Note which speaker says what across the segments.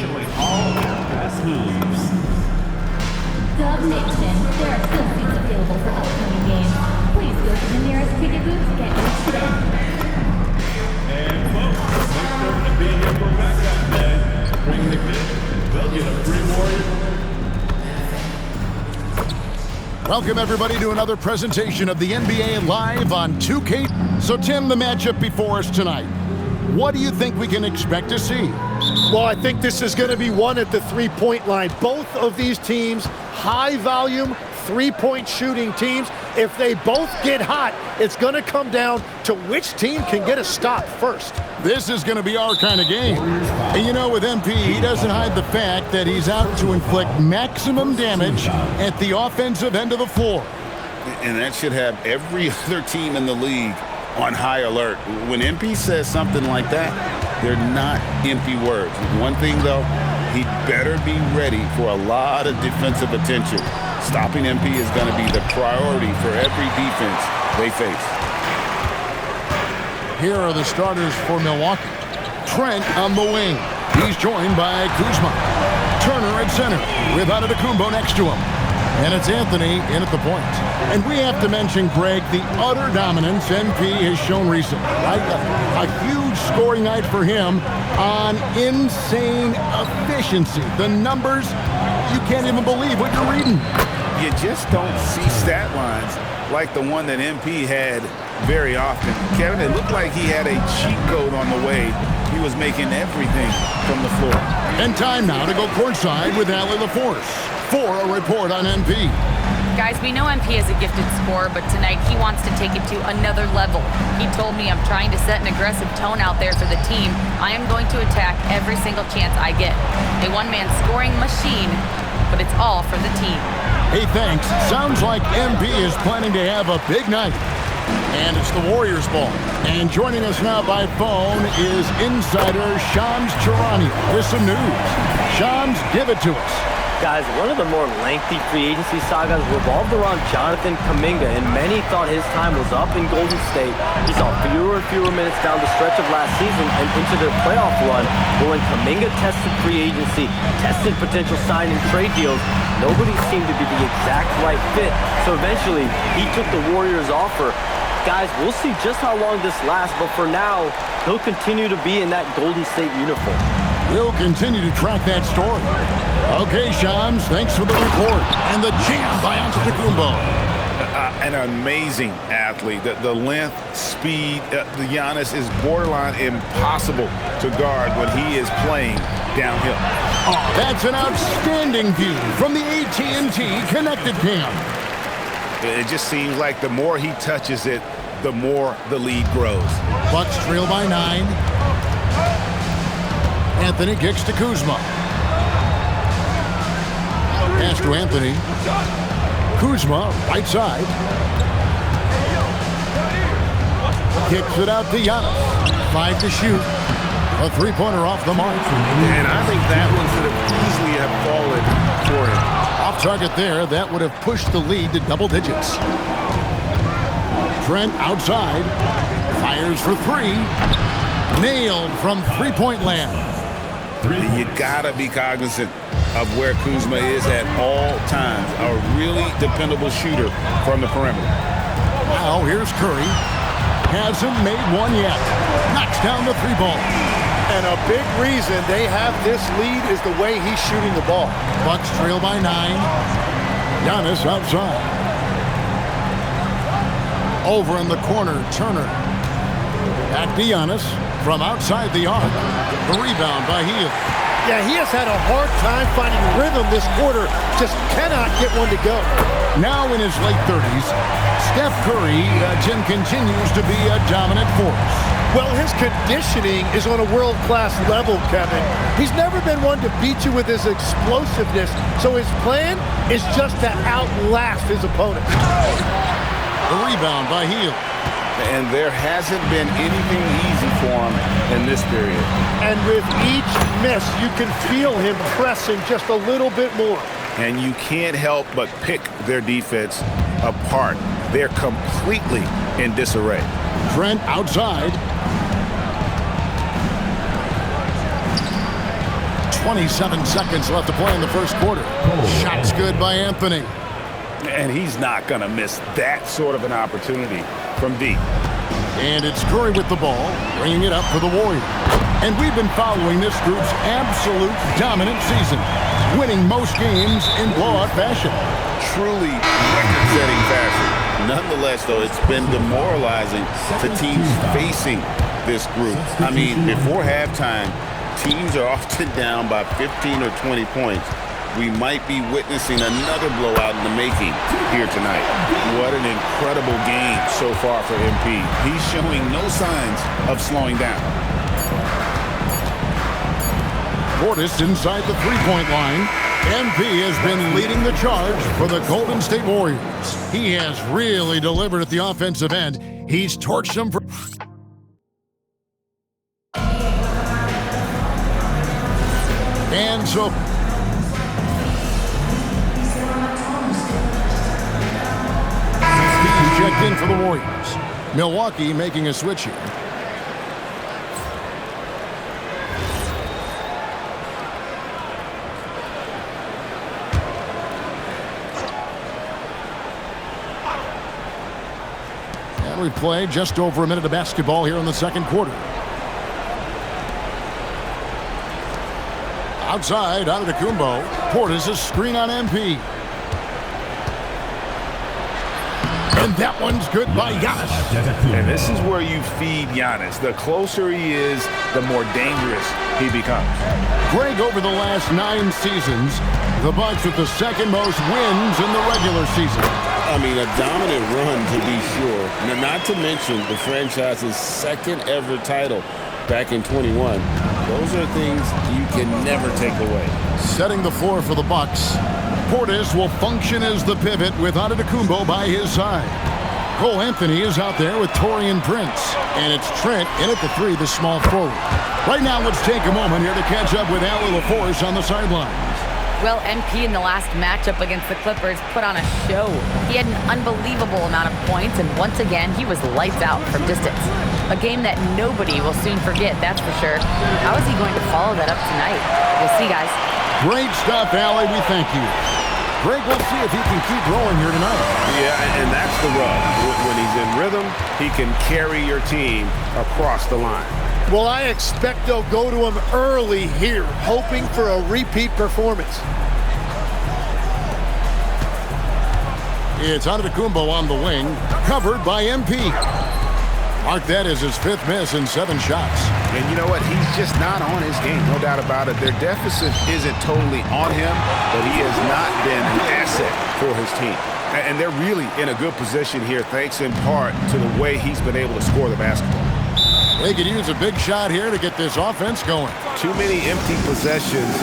Speaker 1: showing all their best moves.
Speaker 2: Dub Nation, there are still seats available for upcoming games. Please go to the nearest ticket booth to get yours today.
Speaker 1: And folks, make sure to be here for backup day. Bring the kid, they'll get a free warrior.
Speaker 3: Welcome, everybody, to another presentation of the NBA Live on 2K. So, Tim, the matchup before us tonight. What do you think we can expect to see?
Speaker 4: Well, I think this is going to be one at the three-point line. Both of these teams, high-volume, three-point shooting teams. If they both get hot, it's going to come down to which team can get a stop first.
Speaker 3: This is going to be our kind of game. And you know, with MP, he doesn't hide the fact that he's out to inflict maximum damage at the offensive end of the floor.
Speaker 5: And that should have every other team in the league on high alert. When MP says something like that, they're not empty words. One thing, though, he better be ready for a lot of defensive attention. Stopping MP is going to be the priority for every defense they face.
Speaker 3: Here are the starters for Milwaukee. Trent on the wing. He's joined by Kuzma. Turner at center with Antetokounmpo next to him. And it's Anthony in at the point. And we have to mention, Greg, the utter dominance MP has shown recently. Right? A huge scoring night for him on insane efficiency. The numbers, you can't even believe what you're reading.
Speaker 5: You just don't see stat lines like the one that MP had very often. Kevin, it looked like he had a cheat code on the way. He was making everything from the floor.
Speaker 3: And time now to go courtside with Allie LaForce for a report on MP.
Speaker 6: Guys, we know MP is a gifted scorer, but tonight he wants to take it to another level. He told me, I'm trying to set an aggressive tone out there for the team. I am going to attack every single chance I get. A one-man scoring machine, but it's all for the team.
Speaker 3: Hey, thanks. Sounds like MP is planning to have a big night. And it's the Warriors ball. And joining us now by phone is insider Shams Charania with some news. Shams, give it to us.
Speaker 7: Guys, one of the more lengthy free agency sagas revolved around Jonathan Kuminga, and many thought his time was up in Golden State. He saw fewer and fewer minutes down the stretch of last season and into their playoff run. But when Kuminga tested free agency, tested potential sign and trade deals, nobody seemed to be the exact right fit. So eventually, he took the Warriors' offer. Guys, we'll see just how long this lasts, but for now, he'll continue to be in that Golden State uniform.
Speaker 3: We'll continue to track that story. Okay, Shams, thanks for the report. And the jam by Antetokounmpo.
Speaker 5: An amazing athlete. The length, speed, the Giannis is borderline impossible to guard when he is playing downhill.
Speaker 3: Oh, that's an outstanding view from the AT&T Connected Cam.
Speaker 5: It just seems like the more he touches it, the more the lead grows.
Speaker 3: Bucks trail by 9. Anthony kicks to Kuzma. Pass to Anthony. Kuzma, right side. Kicks it out to Giannis. 5 to shoot. A three-pointer off the mark.
Speaker 5: And I think that one could have easily have fallen for him.
Speaker 3: Off target there. That would have pushed the lead to double digits. Trent outside. Fires for 3. Nailed from three-point land.
Speaker 5: You gotta be cognizant of where Kuzma is at all times. A really dependable shooter from the perimeter.
Speaker 3: Now here's Curry. Hasn't made one yet. Knocks down the 3 ball.
Speaker 4: And a big reason they have this lead is the way he's shooting the ball.
Speaker 3: Bucks trail by 9. Giannis outside. Over in the corner, Turner. Back to Giannis from outside the arc. The rebound by Hield.
Speaker 4: Yeah, he has had a hard time finding rhythm this quarter. Just cannot get one to go.
Speaker 3: Now in his late 30s, Steph Curry, Jim, continues to be a dominant force.
Speaker 4: Well, his conditioning is on a world-class level, Kevin. He's never been one to beat you with his explosiveness, so his plan is just to outlast his opponent.
Speaker 3: The rebound by Hield.
Speaker 5: And there hasn't been anything easy for him in this period.
Speaker 4: And with each miss, you can feel him pressing just a little bit more.
Speaker 5: And you can't help but pick their defense apart. They're completely in disarray.
Speaker 3: Trent outside. 27 seconds left to play in the first quarter. Shot's good by Anthony.
Speaker 5: And he's not going to miss that sort of an opportunity from deep.
Speaker 3: And it's Curry with the ball, bringing it up for the Warriors. And we've been following this group's absolute dominant season, winning most games in blowout fashion.
Speaker 5: Truly record-setting fashion. Nonetheless, though, it's been demoralizing to teams facing this group. I mean, before halftime, teams are often down by 15 or 20 points. We might be witnessing another blowout in the making here tonight. What an incredible game so far for MP. He's showing no signs of slowing down.
Speaker 3: Portis inside the three-point line. MP has been leading the charge for the Golden State Warriors. He has really delivered at the offensive end. He's torched them for... And so... checked in for the Warriors. Milwaukee making a switch here. And we play just over a minute of basketball here in the second quarter. Outside, Antetokounmpo. Portis a screen on MP. And that one's good by Giannis.
Speaker 5: And this is where you feed Giannis. The closer he is, the more dangerous he becomes.
Speaker 3: Greg, over the last 9 seasons, the Bucks with the second most wins in the regular season.
Speaker 5: I mean, a dominant run to be sure. Now, not to mention the franchise's second ever title back in 21. Those are things you can never take away.
Speaker 3: Setting the floor for the Bucks. Portis will function as the pivot with Antetokounmpo by his side. Cole Anthony is out there with Taurean Prince. And it's Trent in at the 3, the small forward. Right now, let's take a moment here to catch up with Allie LaForce on the sidelines.
Speaker 6: Well, MP in the last matchup against the Clippers put on a show. He had an unbelievable amount of points, and once again, he was lights out from distance. A game that nobody will soon forget, that's for sure. How is he going to follow that up tonight? We'll see, guys.
Speaker 3: Great stuff, Allie. We thank you. Greg, we'll see if he can keep rolling here tonight.
Speaker 5: Yeah, and that's the rub. When he's in rhythm, he can carry your team across the line.
Speaker 4: Well, I expect they'll go to him early here, hoping for a repeat performance.
Speaker 3: It's Antetokounmpo on the wing, covered by MP. Mark that as his 5th miss in 7 shots.
Speaker 5: And you know what? He's just not on his game, no doubt about it. Their deficit isn't totally on him, but he has not been an asset for his team. And they're really in a good position here, thanks in part to the way he's been able to score the basketball.
Speaker 3: They could use a big shot here to get this offense going.
Speaker 5: Too many empty possessions.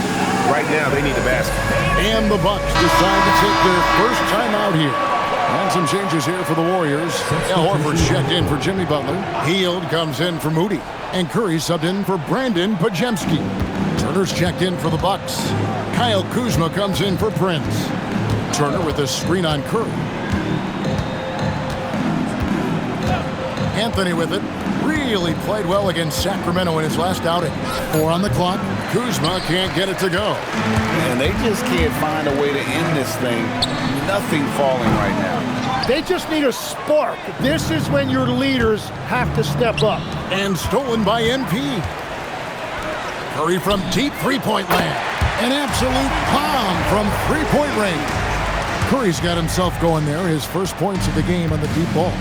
Speaker 5: Right now, they need the basket.
Speaker 3: And the Bucks decide to take their first time out here. And some changes here for the Warriors. Al Horford's checked in for Jimmy Butler. Hield comes in for Moody. And Curry subbed in for Brandon Pajemski. Turner's checked in for the Bucks. Kyle Kuzma comes in for Prince. Turner with a screen on Curry. Anthony with it. Really played well against Sacramento in his last outing. 4 on the clock. Kuzma can't get it to go.
Speaker 5: And they just can't find a way to end this thing. Nothing falling right now.
Speaker 4: They just need a spark. This is when your leaders have to step up.
Speaker 3: And stolen by MP. Curry from deep three-point land. An absolute bomb from three-point range. Curry's got himself going there. His first points of the game on the deep ball.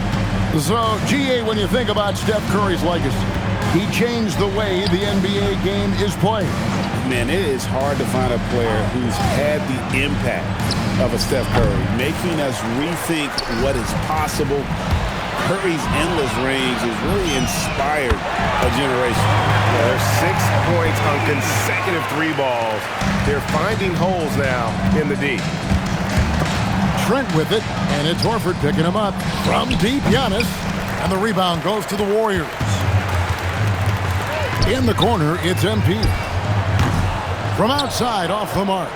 Speaker 3: So, GA, when you think about Steph Curry's legacy, he changed the way the NBA game is played.
Speaker 5: Man, it is hard to find a player who's had the impact of a Steph Curry, making us rethink what is possible. Curry's endless range has really inspired a generation. There's 6 points on consecutive 3 balls. They're finding holes now in the D.
Speaker 3: Trent with it, and it's Horford picking him up. From deep, Giannis, and the rebound goes to the Warriors. In the corner, it's MP. From outside, off the mark.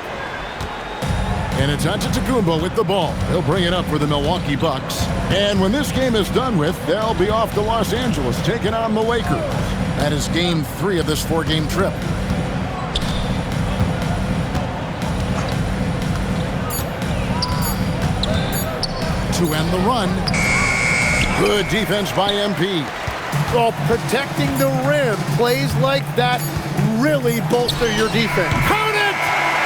Speaker 3: And it's Antetokounmpo with the ball. He'll bring it up for the Milwaukee Bucks. And when this game is done with, they'll be off to Los Angeles, taking on the Lakers. That is game 3 of this 4-game trip. to end the run. Good defense by MP.
Speaker 4: Well, protecting the rim, plays like that really bolster your defense.
Speaker 3: Count it!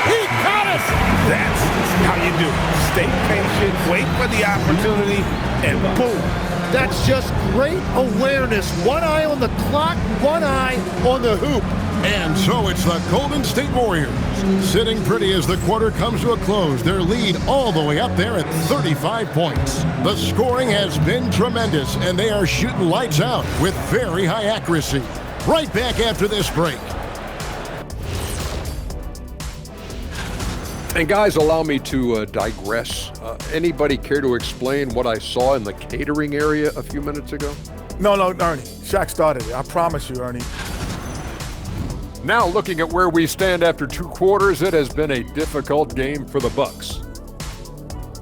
Speaker 3: He caught it!
Speaker 5: That's how you do it. Stay patient, wait for the opportunity, and boom.
Speaker 4: That's just great awareness. One eye on the clock, one eye on the hoop.
Speaker 3: And so it's the Golden State Warriors sitting pretty as the quarter comes to a close. Their lead all the way up there at 35 points. The scoring has been tremendous, and they are shooting lights out with very high accuracy. Right back after this break.
Speaker 8: And guys, allow me to digress. Anybody care to explain what I saw in the catering area a few minutes ago?
Speaker 9: No, Ernie. Shaq started it. I promise you, Ernie.
Speaker 8: Now looking at where we stand after 2 quarters, it has been a difficult game for the Bucks.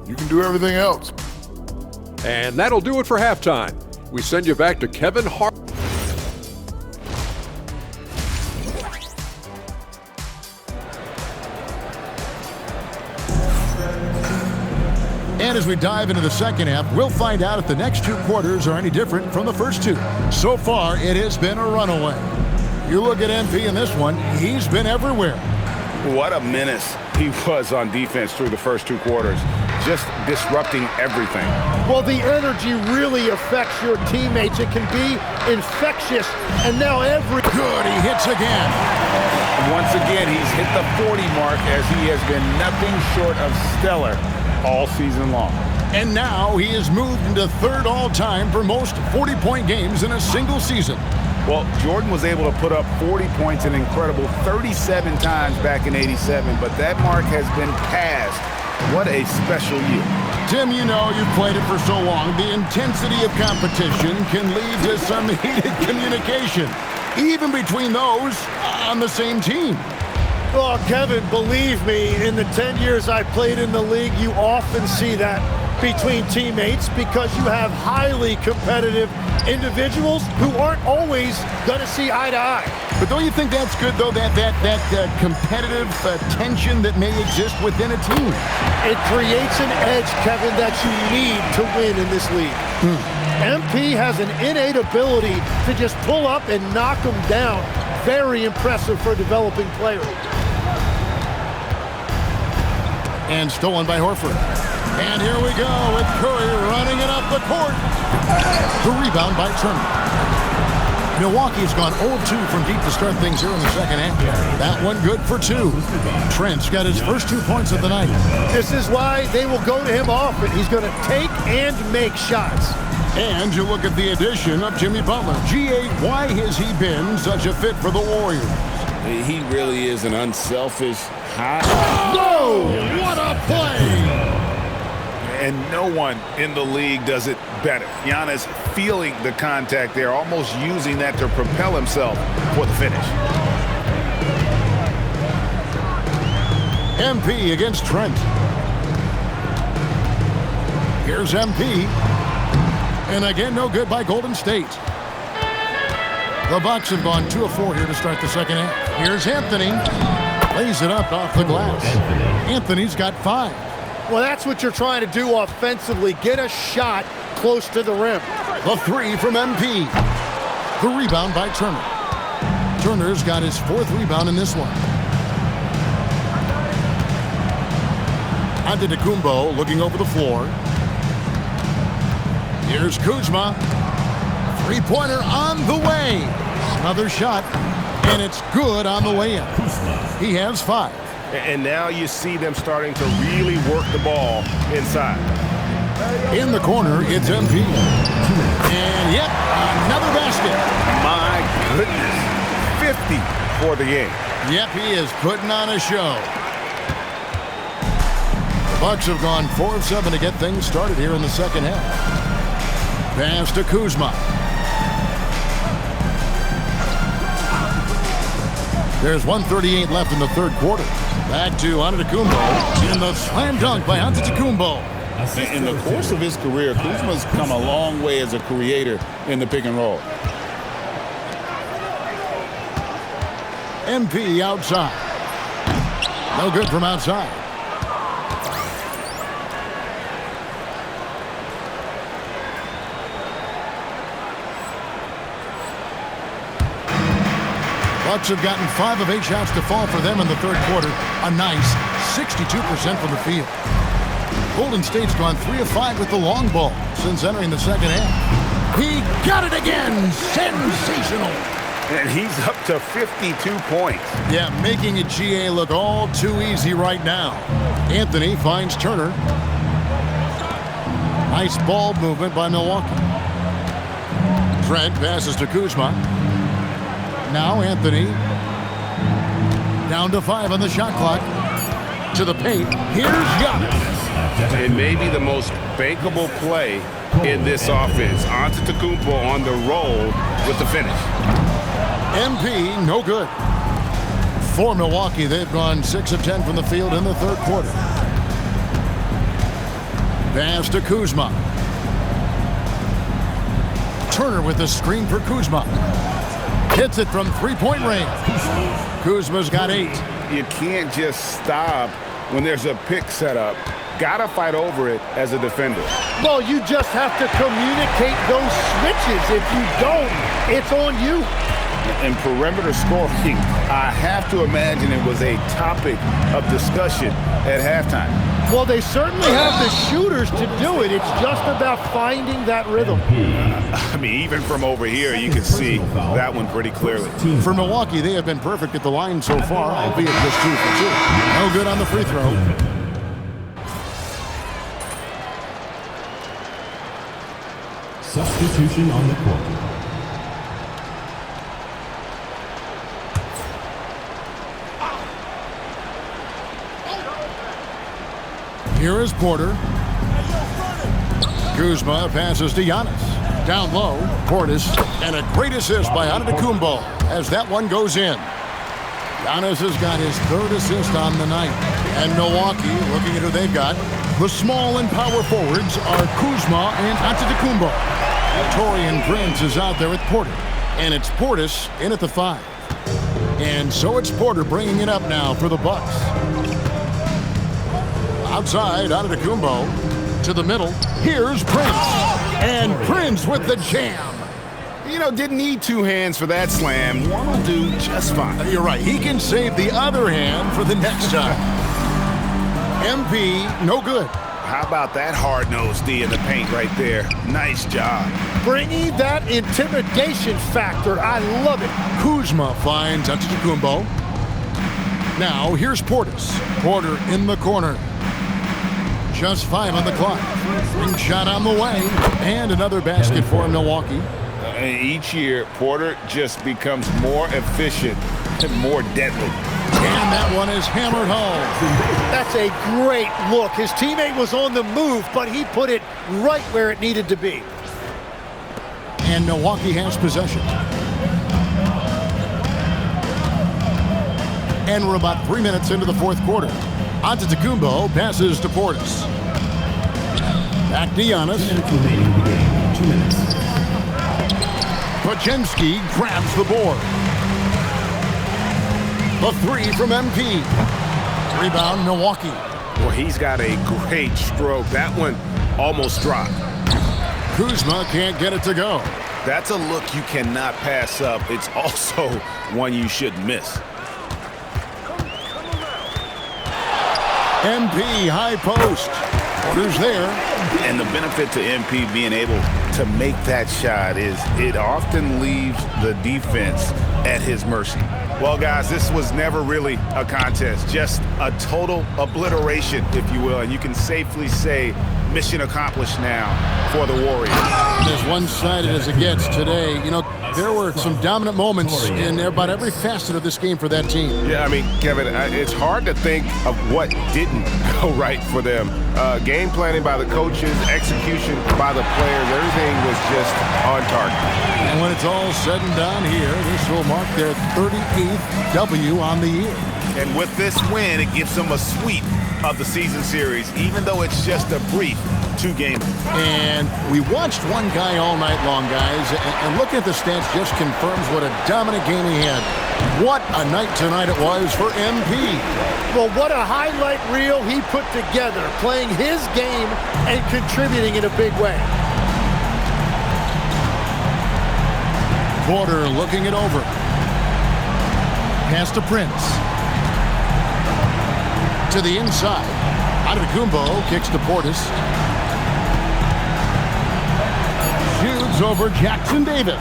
Speaker 9: You can do everything else.
Speaker 8: And that'll do it for halftime. We send you back to Kevin Hart.
Speaker 3: And as we dive into the second half, we'll find out if the next 2 quarters are any different from the first 2. So far, it has been a runaway. You look at MP in this one, he's been everywhere.
Speaker 5: What a menace he was on defense through the first 2 quarters, just disrupting everything.
Speaker 4: Well, the energy really affects your teammates. It can be infectious, and now
Speaker 3: Good, he hits again.
Speaker 5: Once again, he's hit the 40 mark as he has been nothing short of stellar all season long.
Speaker 3: And now he has moved into 3rd all-time for most 40-point games in a single season.
Speaker 5: Well, Jordan was able to put up 40 points an incredible 37 times back in '87, but that mark has been passed. What a special year.
Speaker 3: Tim, you know, you've played it for so long. The intensity of competition can lead to some heated communication, even between those on the same team.
Speaker 4: Well, Kevin, believe me, in the 10 years I played in the league, you often see that between teammates because you have highly competitive individuals who aren't always going to see eye to eye.
Speaker 3: But don't you think that's good, though, that competitive tension that may exist within a team?
Speaker 4: It creates an edge, Kevin, that you need to win in this league. MP has an innate ability to just pull up and knock them down. Very impressive for a developing player.
Speaker 3: And stolen by Horford. And here we go with Curry running it up the court. The rebound by Turner. Milwaukee's gone 0-2 from deep to start things here in the second half. That one good for 2. Trent's got his first 2 points of the night.
Speaker 4: This is why they will go to him often. He's going to take and make shots.
Speaker 3: And you look at the addition of Jimmy Butler. G8, why has he been such a fit for the Warriors?
Speaker 5: He really is an unselfish, high.
Speaker 3: Whoa! What a play!
Speaker 5: And no one in the league does it better. Giannis feeling the contact there, almost using that to propel himself for the finish.
Speaker 3: MP against Trent. Here's MP. And again, no good by Golden State. The Bucks have gone 2 of 4 here to start the second half. Here's Anthony. Lays it up off the glass. Anthony's got 5.
Speaker 4: Well, that's what you're trying to do offensively. Get a shot close to the rim.
Speaker 3: The 3 from MP. The rebound by Turner. Turner's got his 4th rebound in this one. Antetokounmpo looking over the floor. Here's Kuzma. 3-pointer on the way. Another shot, and it's good on the way in. He has 5.
Speaker 5: And now you see them starting to really work the ball inside.
Speaker 3: In the corner, it's MP. And yep, another basket.
Speaker 5: My goodness. 50 for the game.
Speaker 3: Yep, he is putting on a show. The Bucks have gone 4 of 7 to get things started here in the second half. Pass to Kuzma. There's 1:38 left in the 3rd quarter. Back to Antetokounmpo. And the slam dunk by Antetokounmpo.
Speaker 5: In the course of his career, Kuzma's come a long way as a creator in the pick and roll.
Speaker 3: MP outside. No good from outside. Bucks have gotten 5 of 8 shots to fall for them in the third quarter. A nice 62% from the field. Golden State's gone 3 of 5 with the long ball since entering the second half. He got it again! Sensational!
Speaker 5: And he's up to 52 points.
Speaker 3: Yeah, making a GA look all too easy right now. Anthony finds Turner. Nice ball movement by Milwaukee. Trent passes to Kuzma. Now Anthony. Down to 5 on the shot clock. To the paint. Here's Giannis.
Speaker 5: It may be the most bankable play in this offense. Antetokounmpo on the roll with the finish.
Speaker 3: MP, no good. For Milwaukee, they've gone 6 of 10 from the field in the third quarter. Pass to Kuzma. Turner with the screen for Kuzma. Hits it from three-point range. Kuzma's got 8.
Speaker 5: You can't just stop when there's a pick set up. Gotta fight over it as a defender.
Speaker 4: Well, you just have to communicate those switches. If you don't, it's on you.
Speaker 5: In perimeter scoring, I have to imagine it was a topic of discussion at halftime.
Speaker 4: Well, they certainly have the shooters to do it. It's just about finding that rhythm.
Speaker 5: I mean, even from over here, you can see that one pretty clearly.
Speaker 3: For Milwaukee, they have been perfect at the line so far, albeit just 2 for 2. No good on the free throw.
Speaker 1: Substitution on the court.
Speaker 3: Here is Porter. Kuzma passes to Giannis. Down low, Portis, and a great assist by Antetokounmpo as that one goes in. Giannis has got his 3rd assist on the night. And Milwaukee, looking at who they've got, the small and power forwards are Kuzma and Antetokounmpo. Torian Prince is out there with Porter, and it's Portis in at the 5. And so it's Porter bringing it up now for the Bucks. Outside, Antetokounmpo to the middle. Here's Prince. And Prince with the jam.
Speaker 5: You know, didn't need 2 hands for that slam. One will do just fine.
Speaker 3: You're right. He can save the other hand for the next time. MP, no good.
Speaker 5: How about that hard-nosed D in the paint right there? Nice job.
Speaker 4: Bringing that intimidation factor. I love it.
Speaker 3: Kuzma finds Antetokounmpo. Now here's Portis. Porter in the corner. Just 5 on the clock. Ring shot on the way. And another basket for Milwaukee.
Speaker 5: Each year, Porter just becomes more efficient and more deadly.
Speaker 3: And that one is hammered home.
Speaker 4: That's a great look. His teammate was on the move, but he put it right where it needed to be.
Speaker 3: And Milwaukee has possession. And we're about 3 minutes into the fourth quarter. Antetokounmpo passes to Portis. Back to Giannis.
Speaker 1: 2 minutes remaining in the game. 2 minutes.
Speaker 3: Podziemski grabs the board. The 3 from MP. Rebound, Milwaukee.
Speaker 5: Well, he's got a great stroke. That one almost dropped.
Speaker 3: Kuzma can't get it to go.
Speaker 5: That's a look you cannot pass up. It's also one you shouldn't miss.
Speaker 3: MP, high post. Porter's there.
Speaker 5: And the benefit to MP being able to make that shot is it often leaves the defense at his mercy. Well, guys, this was never really a contest, just a total obliteration, if you will, and you can safely say mission accomplished now for the Warriors.
Speaker 3: As one-sided as it gets today, you know, there were some dominant moments in about every facet of this game for that team.
Speaker 5: Yeah, I mean, Kevin, it's hard to think of what didn't go right for them. Game planning by the coaches, execution by the players, everything was just on target.
Speaker 3: And when it's all said and done here, this will mark their 38th W on the year.
Speaker 5: And with this win, it gives them a sweep of the season series, even though it's just a brief 2-game.
Speaker 3: And we watched one guy all night long, guys, and looking at the stats just confirms what a dominant game he had. What a night tonight it was for MP.
Speaker 4: Well, what a highlight reel he put together, playing his game and contributing in a big way.
Speaker 3: Porter looking it over. Pass to Prince. To the inside. Antetokounmpo kicks to Portis. Shoots over Jackson Davis.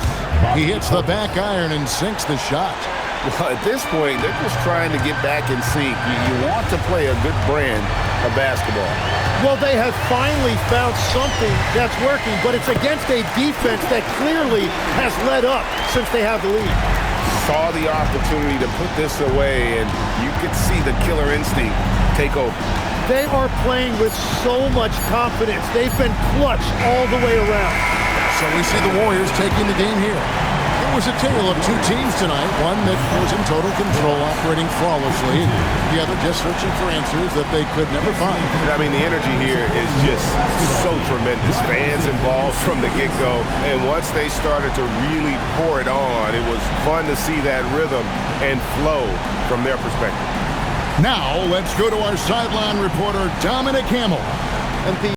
Speaker 3: He hits the back iron and sinks the shot.
Speaker 5: Well, at this point, they're just trying to get back in sync. You want to play a good brand of basketball.
Speaker 4: Well, they have finally found something that's working, but it's against a defense that clearly has let up since they have the lead.
Speaker 5: Saw the opportunity to put this away, and you could see the killer instinct take over.
Speaker 4: They are playing with so much confidence. They've been clutch all the way around.
Speaker 3: So we see the Warriors taking the game here. It was a tale of two teams tonight, one that was in total control, operating flawlessly, and the other just searching for answers that they could never find.
Speaker 10: I mean, the energy here is just so tremendous. Fans involved from the get-go, and once they started to really pour it on, it was fun to see that rhythm and flow from their perspective.
Speaker 3: Now, let's go to our sideline reporter, Dominic Hamill.
Speaker 4: And the